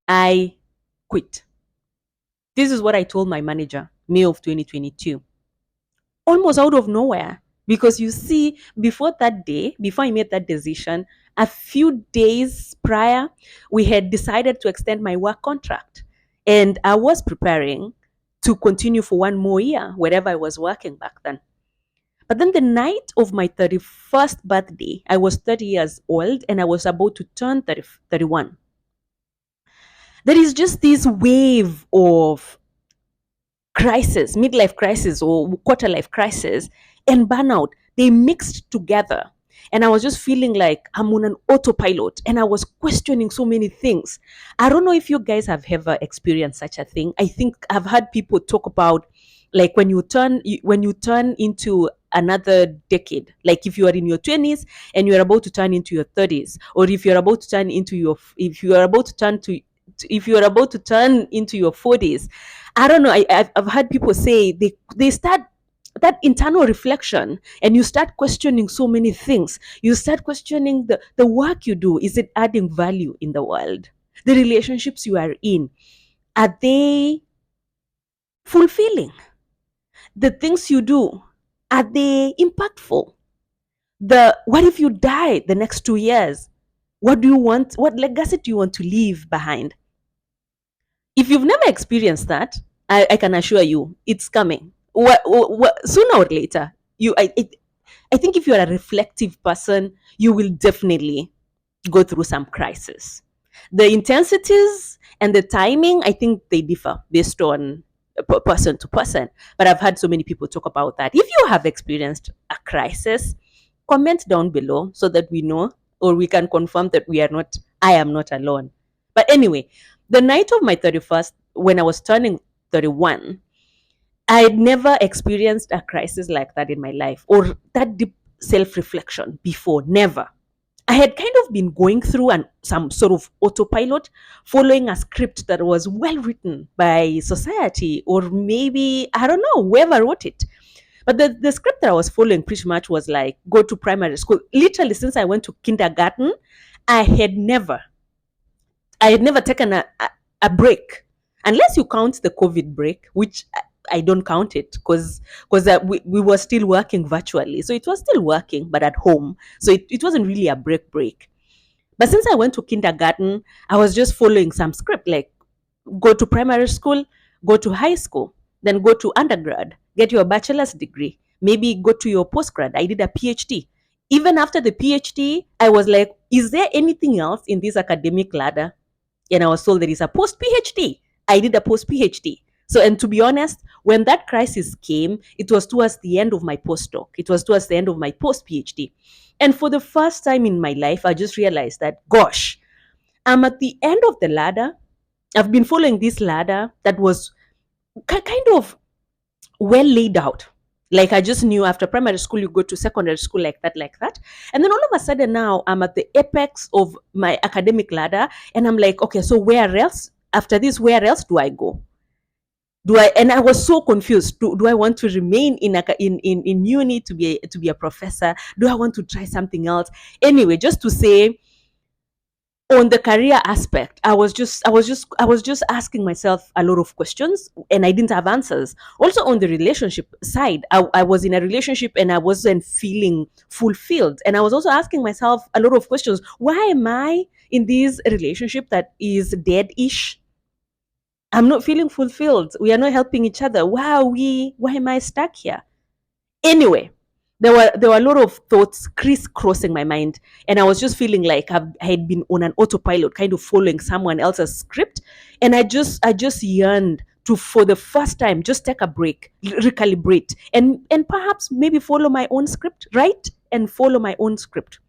I quit. This is what I told my manager, May of 2022, almost out of nowhere. Because you see, before that day, before I made that decision, a few days prior, we had decided to extend my work contract. And I was preparing to continue for one more year, wherever I was working back then. But then the night of my 31st birthday, I was 30 years old and I was about to turn 31. There is just this wave of crisis, midlife crisis or quarter life crisis and burnout. They mixed together. And I was just feeling like I'm on an autopilot and I was questioning so many things. I don't know if you guys have ever experienced such a thing. I think I've heard people talk about like when you turn into another decade, like if you are in your 20s and you're about to turn into your 30s, or if you're about to turn into your if you are about to turn to if you are about to turn into your 40s. I don't know. I've heard people say they start that internal reflection and you start questioning so many things. You start questioning the work you do. Is it adding value in the world? The relationships you are in, are they fulfilling? The things you do, are they impactful? What if you die the next 2 years? What do you want? What legacy do you want to leave behind? If you've never experienced that, I can assure you it's coming. Sooner or later, I think if you're a reflective person, you will definitely go through some crisis. The intensities and the timing, I think they differ based on person to person. But I've had so many people talk about that. If you have experienced a crisis, comment down below so that we know or we can confirm that I am not alone. But anyway, the night of my 31st, when I was turning 31, I had never experienced a crisis like that in my life or that deep self reflection before. Never. I had kind of been going through some sort of autopilot, following a script that was well written by society or maybe, I don't know, whoever wrote it. But the script that I was following pretty much was like go to primary school. Literally, since I went to kindergarten, I had never I had never taken a break, unless you count the COVID break, which I don't count it because we were still working virtually. So it was still working, but at home. So it wasn't really a break. But since I went to kindergarten, I was just following some script like go to primary school, go to high school, then go to undergrad, get your bachelor's degree, maybe go to your postgrad. I did a PhD. Even after the PhD, I was like, is there anything else in this academic ladder? And I was told there is a post PhD. I did a post PhD. So, and to be honest, when that crisis came, it was towards the end of my postdoc. It was towards the end of my post PhD. And for the first time in my life, I just realized that, gosh, I'm at the end of the ladder. I've been following this ladder that was kind of well laid out. Like I just knew after primary school, you go to secondary school like that, like that. And then all of a sudden now I'm at the apex of my academic ladder. And I'm like, okay, so where else? After this, where else do I go? And I was so confused. Do I want to remain in uni to be a professor? Do I want to try something else? Anyway, just to say, on the career aspect, I was just asking myself a lot of questions and I didn't have answers. Also on the relationship side, I was in a relationship and I wasn't feeling fulfilled, and I was also asking myself a lot of questions. Why am I in this relationship that is dead-ish? I'm not feeling fulfilled. We are not helping each other. Why am I stuck here? Anyway, there were a lot of thoughts crisscrossing my mind, and I was just feeling like I had been on an autopilot, kind of following someone else's script, and I just yearned to, for the first time, just take a break, recalibrate, and perhaps maybe follow my own script, right? And follow my own script.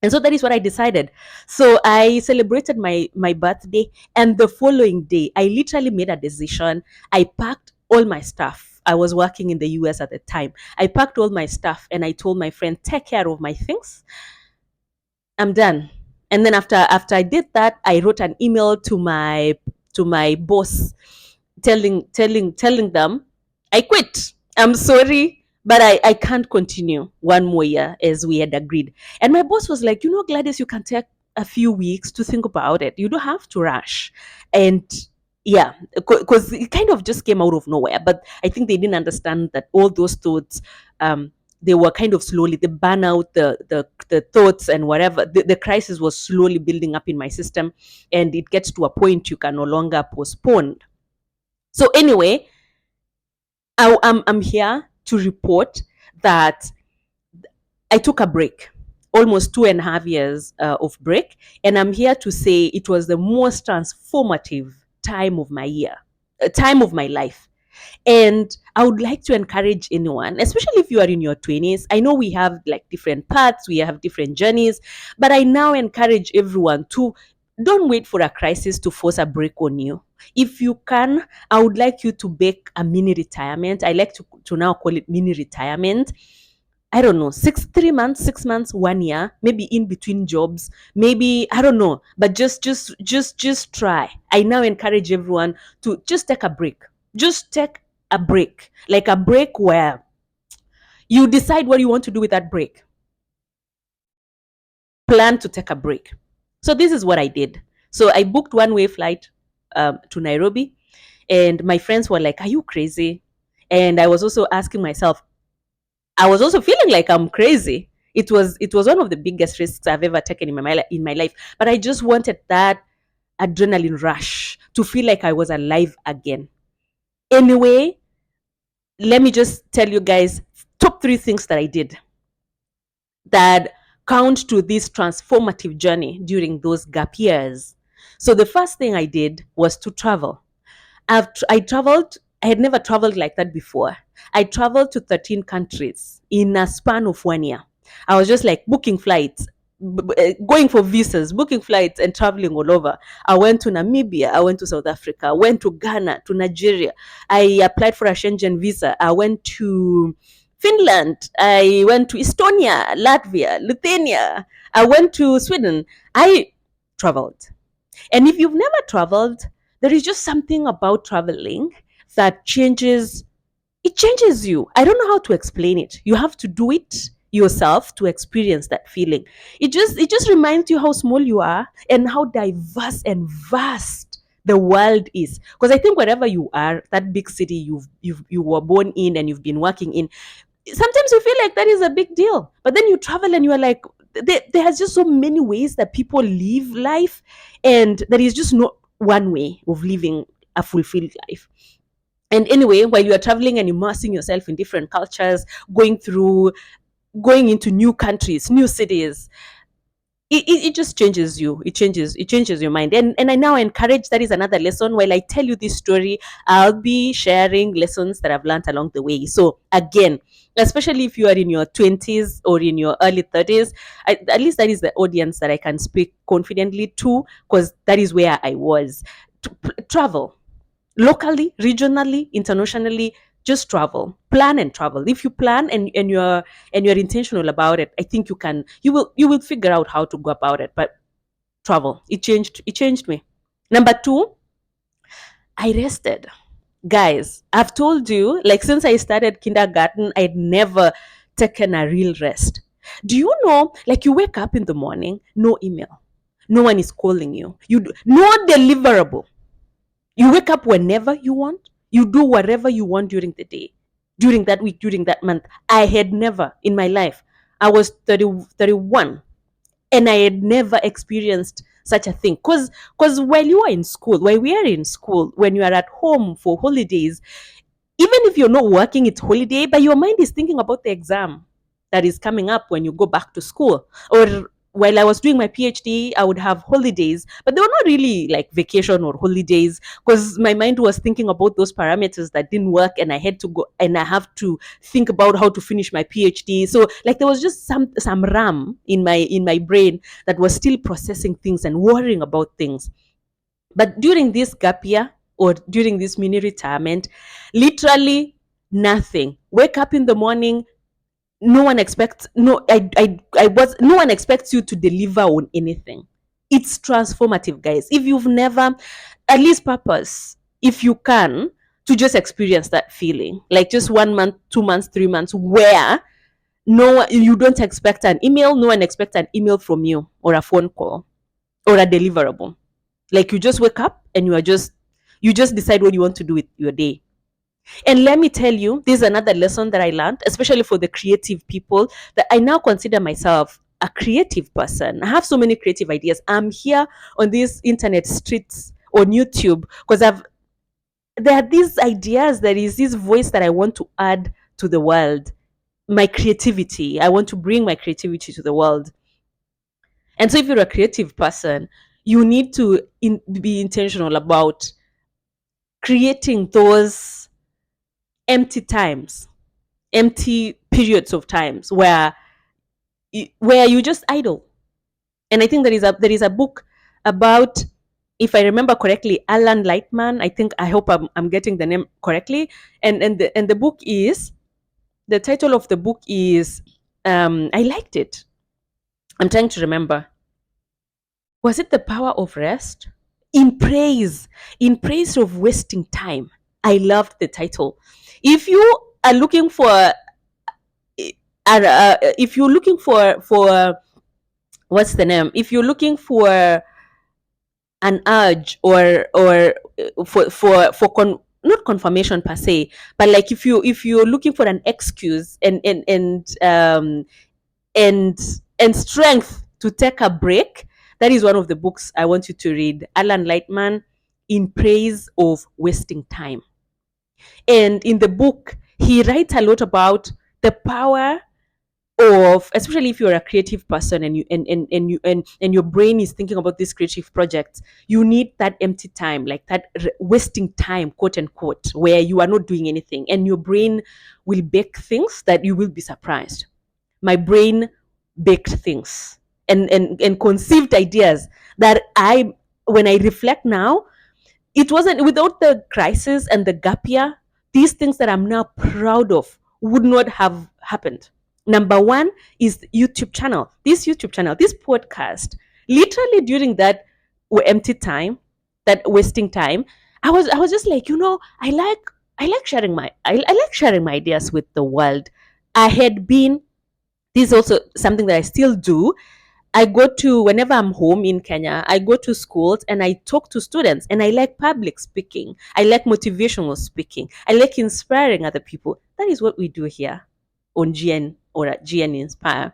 And so that is what I decided. So I celebrated my birthday, and the following day, I literally made a decision. I packed all my stuff. I was working in the US at the time. I packed all my stuff and I told my friend, take care of my things. I'm done. And then after I did that, I wrote an email to my boss telling them I quit. I'm sorry, but I can't continue one more year as we had agreed. And my boss was like, Gladys, you can take a few weeks to think about it. You don't have to rush. And yeah, because it kind of just came out of nowhere. But I think they didn't understand that all those thoughts, they were kind of slowly, the burnout, the thoughts and whatever, the crisis was slowly building up in my system. And it gets to a point you can no longer postpone. So anyway, I'm here to report that I took a break, almost 2.5 years of break, and I'm here to say it was the most transformative time of my year, time of my life. And I would like to encourage anyone, especially if you are in your 20s. I know we have like different paths, we have different journeys, but I now encourage everyone to don't wait for a crisis to force a break on you. If you can, I would like you to bake a mini retirement. I like to now call it mini retirement. I don't know, 3 months, 6 months, 1 year, maybe in between jobs, maybe I don't know, but just try. I now encourage everyone to just take a break. Just take a break, like a break where you decide what you want to do with that break. Plan to take a break. So this is what I did. So I booked one-way flight to Nairobi, and my friends were like, "Are you crazy?" And I was also asking myself, I was also feeling like I'm crazy. It was one of the biggest risks I've ever taken in my life. But I just wanted that adrenaline rush to feel like I was alive again. Anyway, let me just tell you guys top 3 things that I did that count to this transformative journey during those gap years. So the first thing I did was to travel. I traveled. I had never traveled like that before. I traveled to 13 countries in a span of 1 year. I was just like booking flights, going for visas, booking flights, and traveling all over. I went to Namibia. I went to South Africa. I went to Ghana, to Nigeria. I applied for a Schengen visa. I went to Finland. I went to Estonia, Latvia, Lithuania. I went to Sweden. I traveled. And if you've never traveled, there is just something about traveling that changes you. I don't know how to explain it. You have to do it yourself to experience that feeling. It just reminds you how small you are and how diverse and vast the world is. Because I think wherever you are, that big city you were born in and you've been working in, sometimes you feel like that is a big deal. But then you travel and you are like, there's just so many ways that people live life, and there is just not one way of living a fulfilled life. And anyway, while you are traveling and immersing yourself in different cultures, going into new countries, new cities, it just changes you. It changes your mind. And I now encourage, that is another lesson. While I tell you this story, I'll be sharing lessons that I've learned along the way. So again, especially if you are in your 20s or in your early 30s, at least that is the audience that I can speak confidently to, because that is where I was. Travel locally, regionally, internationally. Just travel, plan and travel. If you plan and you're intentional about it, I think you will figure out how to go about it. But travel, it changed me. Number 2, I rested. Guys, I've told you, like, since I started kindergarten, I'd never taken a real rest. Do you know, like, you wake up in the morning, no email, no one is calling you, no deliverable. You wake up whenever you want. You do whatever you want during the day, during that week, during that month. I had never in my life. I was 30, 31, and I had never experienced such a thing. Because while we are in school, when you are at home for holidays, even if you're not working, it's holiday, but your mind is thinking about the exam that is coming up when you go back to school. Or while I was doing my PhD, I would have holidays, but they were not really like vacation or holidays, because my mind was thinking about those parameters that didn't work, and I had to go and I have to think about how to finish my PhD. So like there was just some RAM in my brain that was still processing things and worrying about things. But during this gap year or during this mini retirement, literally nothing. Wake up in the morning, no one expects I was no one expects you to deliver on anything. It's transformative, guys. If you've never, at least purpose, if you can, to just experience that feeling. Like just 1 month, 2 months, 3 months, where you don't expect an email, no one expects an email from you or a phone call. or a deliverable. Like you just wake up and you just decide what you want to do with your day. And let me tell you, this is another lesson that I learned, especially for the creative people, that I now consider myself a creative person. I have so many creative ideas. I'm here on these internet streets on YouTube because there are these ideas, there is this voice that I want to add to the world. My creativity. I want to bring my creativity to the world. And so if you're a creative person, you need to be intentional about creating those empty times, empty periods of times where you just idle. And I think there is a book about, if I remember correctly, Alan Lightman. I hope I'm getting the name correctly. And the book is, the title of the book is, I liked it. I'm trying to remember. Was it The Power of Rest? In praise of wasting time. I loved the title. If you are looking for if you're looking for what's the name, if you're looking for an urge or not confirmation per se, but like if you're looking for an excuse and and strength to take a break, that is one of the books I want you to read. Alan Lightman, In Praise of Wasting Time. And in the book he writes a lot about the power of, especially if you're a creative person and and your brain is thinking about these creative projects, you need that empty time, like that wasting time, quote unquote, where you are not doing anything and your brain will bake things that you will be surprised. My brain baked things and conceived ideas that I when I reflect now, it wasn't, without the crisis and the gap year, these things that I'm now proud of would not have happened. Number one is YouTube channel. This podcast, literally during that empty time, that wasting time, I was just like, I like sharing I like sharing my ideas with the world. I had been, this is also something that I still do. I go to, whenever I'm home in Kenya, I go to schools and I talk to students, and I like public speaking. I like motivational speaking. I like inspiring other people. That is what we do here on GN or at GN Inspire.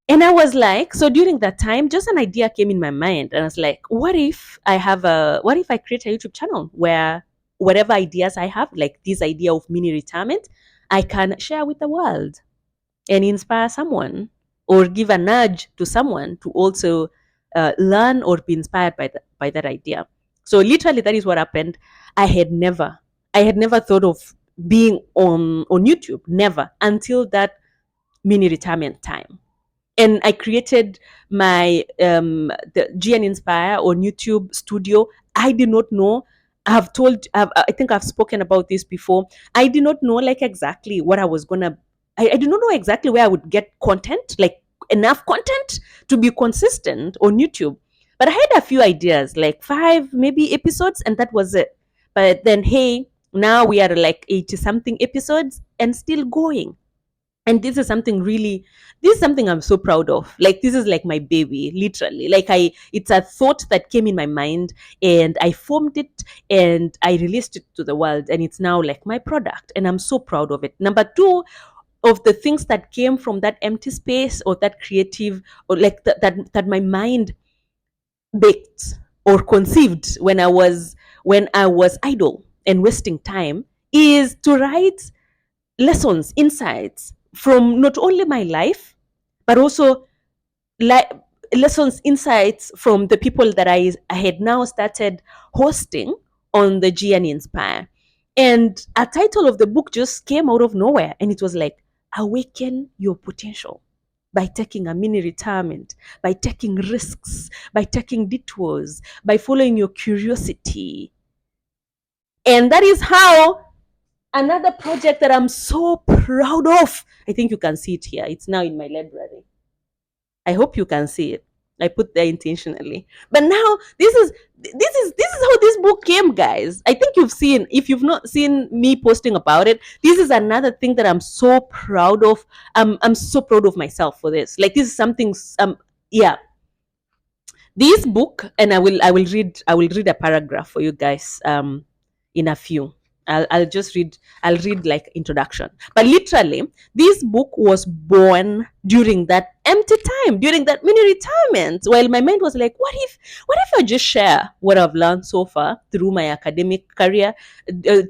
And I was like, so during that time, just an idea came in my mind. And I was like, what if I create a YouTube channel where whatever ideas I have, like this idea of mini retirement, I can share with the world and inspire someone or give a nudge to someone to also learn or be inspired by that idea. So literally that is what happened. I had never thought of being on YouTube, never, until that mini retirement time. And I created my the GN Inspire on YouTube studio. I did not know. I think I've spoken about this before. I did not know like exactly what I was gonna. I did not know exactly where I would get content, like enough content to be consistent on YouTube. But I had a few ideas, like 5 maybe episodes, and that was it. But then, hey, now we are like 80 something episodes and still going. And this is something I'm so proud of. Like this is like my baby, literally. Like it's a thought that came in my mind and I formed it and I released it to the world, and it's now like my product and I'm so proud of it. Number two, of the things that came from that empty space or that creative, or like that my mind baked or conceived when I was idle and wasting time, is to write lessons, insights from not only my life, but also li- lessons, insights from the people that I had now started hosting on the GN Inspire. And a title of the book just came out of nowhere, and it was like, Awaken Your Potential. By taking a mini retirement, by taking risks, by taking detours, by following your curiosity. And that is how another project that I'm so proud of. I think you can see it here. It's now in my library. I hope you can see it. I put there intentionally. But now this is how this book came, guys. I think you've seen, if you've not seen me posting about it, this is another thing that I'm so proud of. I'm so proud of myself for this. Like this is something yeah. This book, and I will read a paragraph for you guys in a few. I'll read like introduction. But literally, this book was born during that empty time, during that mini retirement, while my mind was like, what if I just share what I've learned so far through my academic career,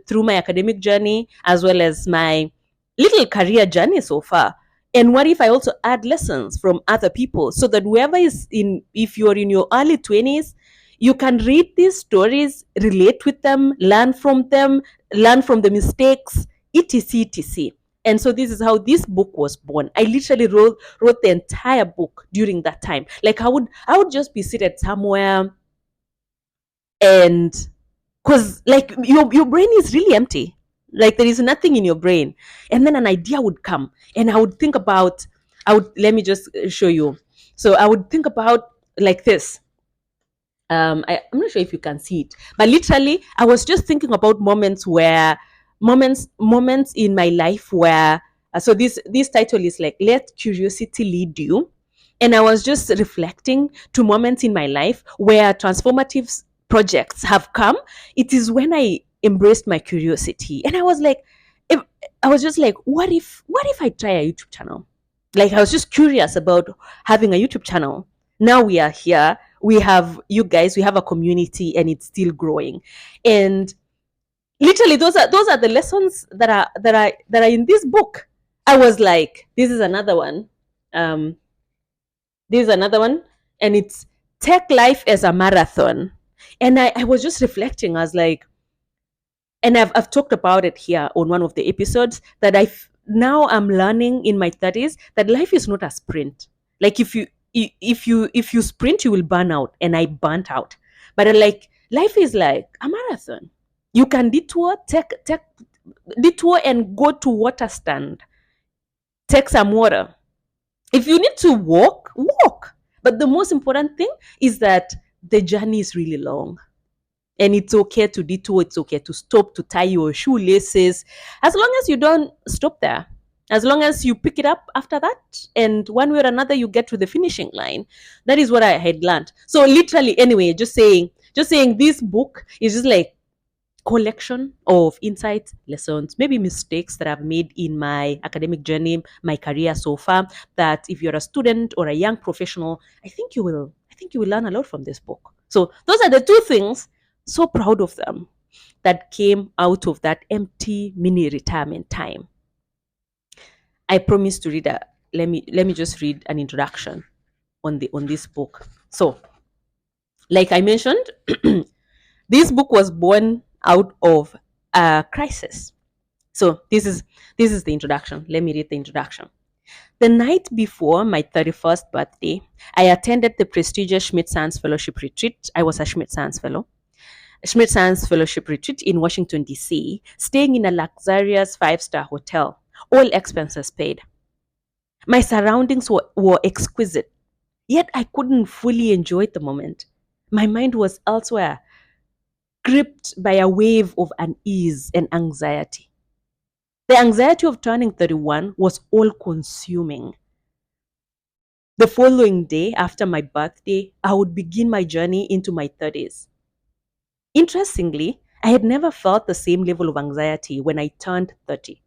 through my academic journey, as well as my little career journey so far. And what if I also add lessons from other people so that whoever is in, if you're in your early 20s, you can read these stories, relate with them, learn from the mistakes, etc. etc. And so this is how this book was born. I literally wrote the entire book during that time. Like I would just be seated somewhere, and because like your brain is really empty, like there is nothing in your brain, and then an idea would come, and I would think about, I would let me just show you. So I would think about like this. I'm not sure if you can see it, but literally I was just thinking about moments in my life where so this title is like, let curiosity lead you. And I was just reflecting to moments in my life where transformative projects have come. It is when I embraced my curiosity, and I was like, if, I was just like, what if I try a YouTube channel? Like I was just curious about having a YouTube channel. Now we are here, we have you guys, we have a community, and it's still growing. And literally those are the lessons that are in this book. I was like, um this is another one, and it's take life as a marathon. And I was just reflecting. I was like, and I've talked about it here on one of the episodes, that now I'm learning in my 30s that life is not a sprint. Like if you sprint, you will burn out, and I burnt out. But like life is like a marathon. You can take detour and go to water stand, take some water. If you need to walk. But the most important thing is that the journey is really long, and it's okay to detour, it's okay to stop, to tie your shoelaces, as long as you don't stop there, as long as you pick it up after that, and one way or another you get to the finishing line. That is what I had learned. So literally, anyway, just saying this book is just like collection of insights, lessons, maybe mistakes that I've made in my academic journey, my career so far. That if you're a student or a young professional, I think you will learn a lot from this book. So those are the two things. So proud of them, that came out of that empty mini retirement time. I promised to read a let me just read an introduction on this book. So, like I mentioned, this book was born out of a crisis. So this is the introduction. Let me read the introduction. The night before my 31st birthday, I attended the prestigious Schmidt Science Fellowship Retreat. I was a Schmidt Science Fellow. Schmidt Science Fellowship Retreat in Washington, D.C., staying in a luxurious five-star hotel, all expenses paid. My surroundings were exquisite, yet I couldn't fully enjoy the moment. My mind was elsewhere, gripped by a wave of unease and anxiety. The anxiety of turning 31 was all consuming. The following day, after my birthday, I would begin my journey into my 30s. Interestingly, I had never felt the same level of anxiety when I turned 30.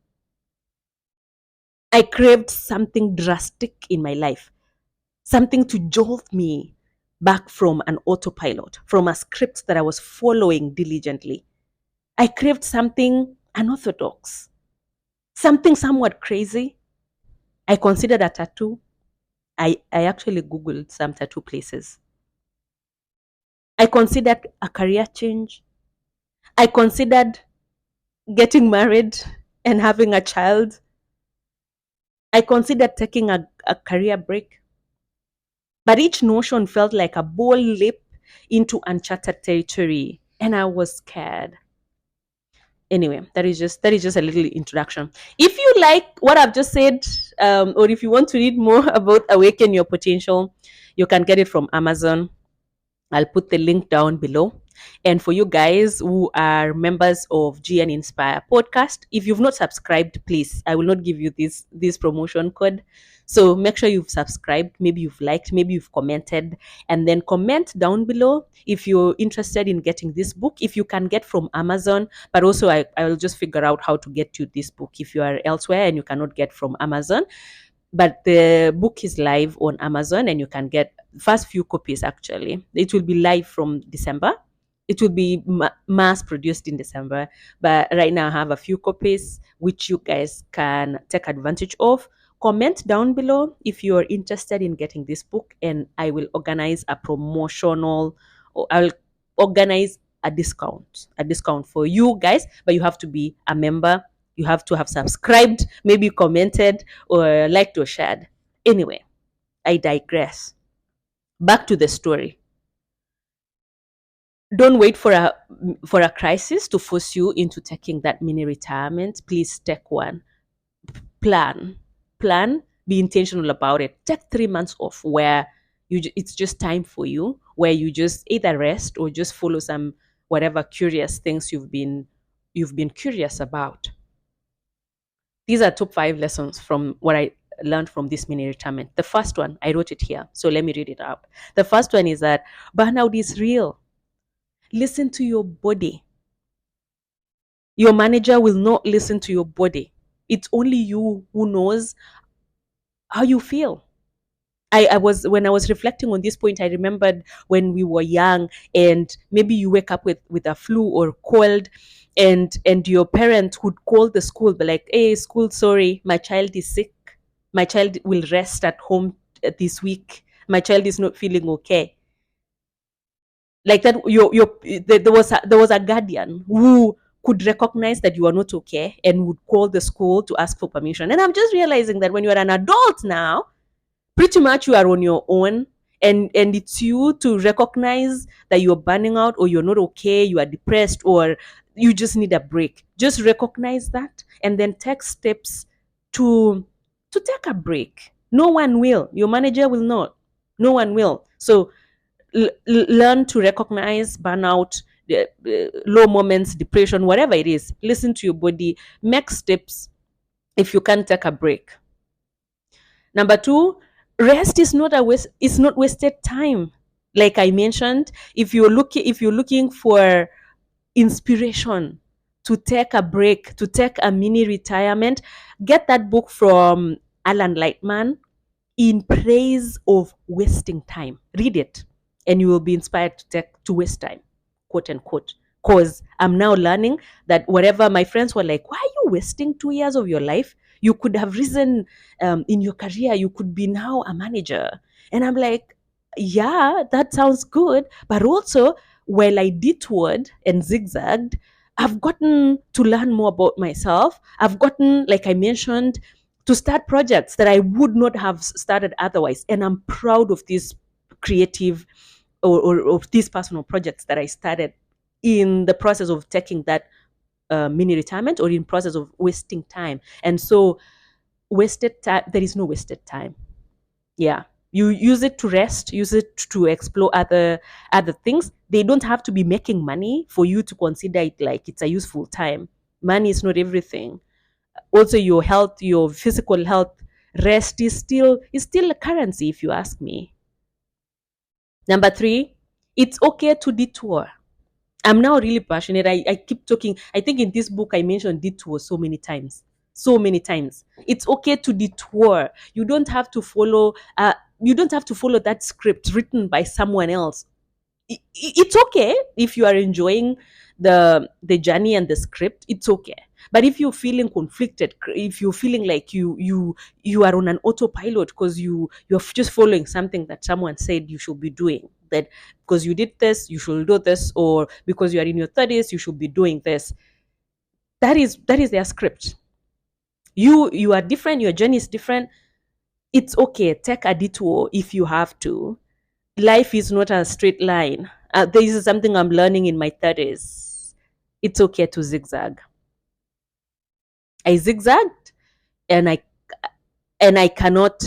I craved something drastic in my life, something to jolt me back from an autopilot, from a script that I was following diligently. I craved something unorthodox, something somewhat crazy. I considered a tattoo. I actually Googled some tattoo places. I considered a career change. I considered getting married and having a child. I considered taking a career break. But each notion felt like a bold leap into uncharted territory, and I was scared. Anyway, that is just a little introduction. If you like what I've just said, or if you want to read more about Awaken Your Potential, you can get it from Amazon. I'll put the link down below. And for you guys who are members of GN Inspire podcast, if you've not subscribed, please, I will not give you this promotion code. So make sure you've subscribed, maybe you've liked, maybe you've commented, and then comment down below if you're interested in getting this book. If you can get from Amazon, but also I will just figure out how to get you this book if you are elsewhere and you cannot get from Amazon. But the book is live on Amazon and you can get first few copies. Actually, it will be live from December. It will be mass produced in December, but right now I have a few copies which you guys can take advantage of. Comment down below if you're interested in getting this book, and I will organize a promotional, or I'll organize a discount for you guys, but you have to be a member. You have to have subscribed, maybe commented, or liked or shared. Anyway, I digress. Back to the story. Don't wait for a crisis to force you into taking that mini retirement. Please take one. Plan. Plan. Be intentional about it. Take 3 months off where it's just time for you, where you just either rest or just follow some whatever curious things you've been curious about. These are top 5 lessons from what I learned from this mini retirement. The first one, I wrote it here, so let me read it out. The first one is that burnout is real. Listen to your body. Your manager will not listen to your body. It's only you who knows how you feel. I was when I was reflecting on this point, I remembered when we were young and maybe you wake up with a flu or cold, and your parent would call the school, be like, hey, school, sorry, my child is sick. My child will rest at home this week. My child is not feeling okay. Like that, there was a guardian who could recognize that you are not okay and would call the school to ask for permission. And I'm just realizing that when you are an adult now, pretty much you are on your own, and it's you to recognize that you're burning out, or you're not okay, you are depressed, or you just need a break. Just recognize that and then take steps to take a break. No one will. Your manager will not. No one will. So learn to recognize burnout, low moments, depression, whatever it is. Listen to your body. Make steps if you can take a break. Number two, rest is not a waste. It's not wasted time. Like I mentioned, if you're looking for inspiration to take a break, to take a mini retirement, get that book from Alan Lightman, In Praise of Wasting Time. Read it, and you will be inspired to waste time, quote unquote. Because I'm now learning that whatever my friends were like, why are you wasting 2 years of your life? You could have risen in your career. You could be now a manager. And I'm like, yeah, that sounds good. But also, while I detoured and zigzagged, I've gotten to learn more about myself. I've gotten, like I mentioned, to start projects that I would not have started otherwise. And I'm proud of these creative or of these personal projects that I started in the process of taking that mini retirement, or in process of wasting time. And so wasted time, there is no wasted time. Yeah. You use it to rest, use it to explore other things. They don't have to be making money for you to consider it like it's a useful time. Money is not everything. Also, your health, your physical health, rest is still a currency, if you ask me. Number three, it's okay to detour. I'm now really passionate. I keep talking. I think in this book I mentioned detour so many times. So many times. It's okay to detour. You don't have to follow that script written by someone else. It's okay if you are enjoying the journey and the script. It's okay. But if you're feeling conflicted, if you're feeling like you are on an autopilot because you're just following something that someone said you should be doing, that because you did this you should do this, or because you are in your 30s you should be doing this, that is their script. You are different, your journey is different. It's okay, take a detour if you have to. Life is not a straight line. This is something I'm learning in my 30s. It's okay to zigzag. I zigzagged, and I cannot,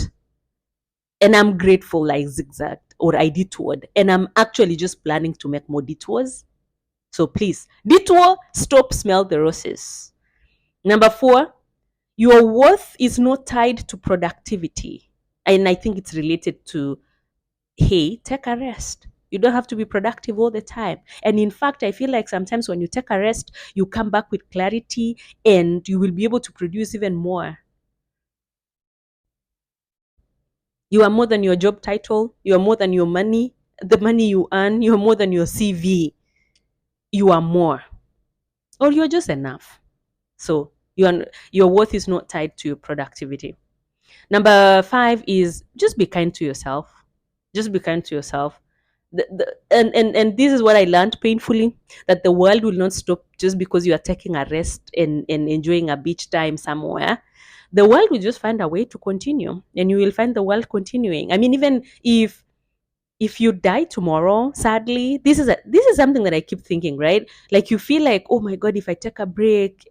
and I'm grateful I zigzagged or I detoured, and I'm actually just planning to make more detours. So please, detour, stop, smell the roses. Number four, your worth is not tied to productivity. And I think it's related to, hey, take a rest. You don't have to be productive all the time. And in fact, I feel like sometimes when you take a rest, you come back with clarity and you will be able to produce even more. You are more than your job title. You are more than your money, the money you earn. You are more than your CV. You are more, or you're just enough. So your worth is not tied to your productivity. Number 5 is just be kind to yourself. Just be kind to yourself. And this is what I learned painfully, that the world will not stop just because you are taking a rest and enjoying a beach time somewhere. The world will just find a way to continue, and you will find the world continuing. I mean, even if you die tomorrow, sadly, this is something that I keep thinking, right? Like, you feel like, oh my god, if I take a break,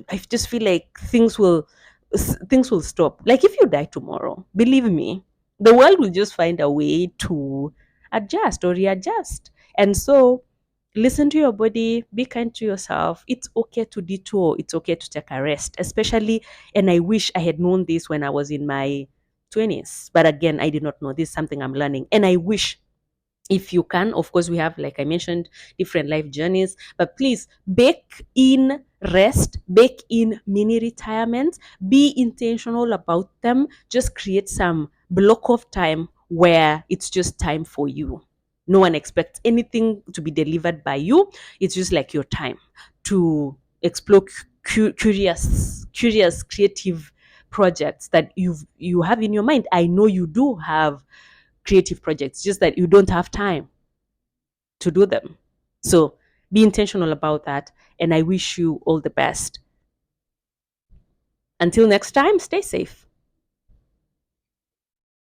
I just feel like things will stop. Like, if you die tomorrow, believe me, the world will just find a way to adjust or readjust. And so, listen to your body, be kind to yourself. It's okay to detour, it's okay to take a rest, especially. And I wish I had known this when I was in my 20s, but again, I did not know. This is something I'm learning, and I wish, if you can, of course, we have, like I mentioned, different life journeys, but please bake in rest, bake in mini retirement, be intentional about them. Just create some block of time where it's just time for you. No one expects anything to be delivered by you. It's just like your time to explore curious creative projects that you have in your mind. I know you do have creative projects, just that you don't have time to do them. So be intentional about that. And I wish you all the best. Until next time, stay safe.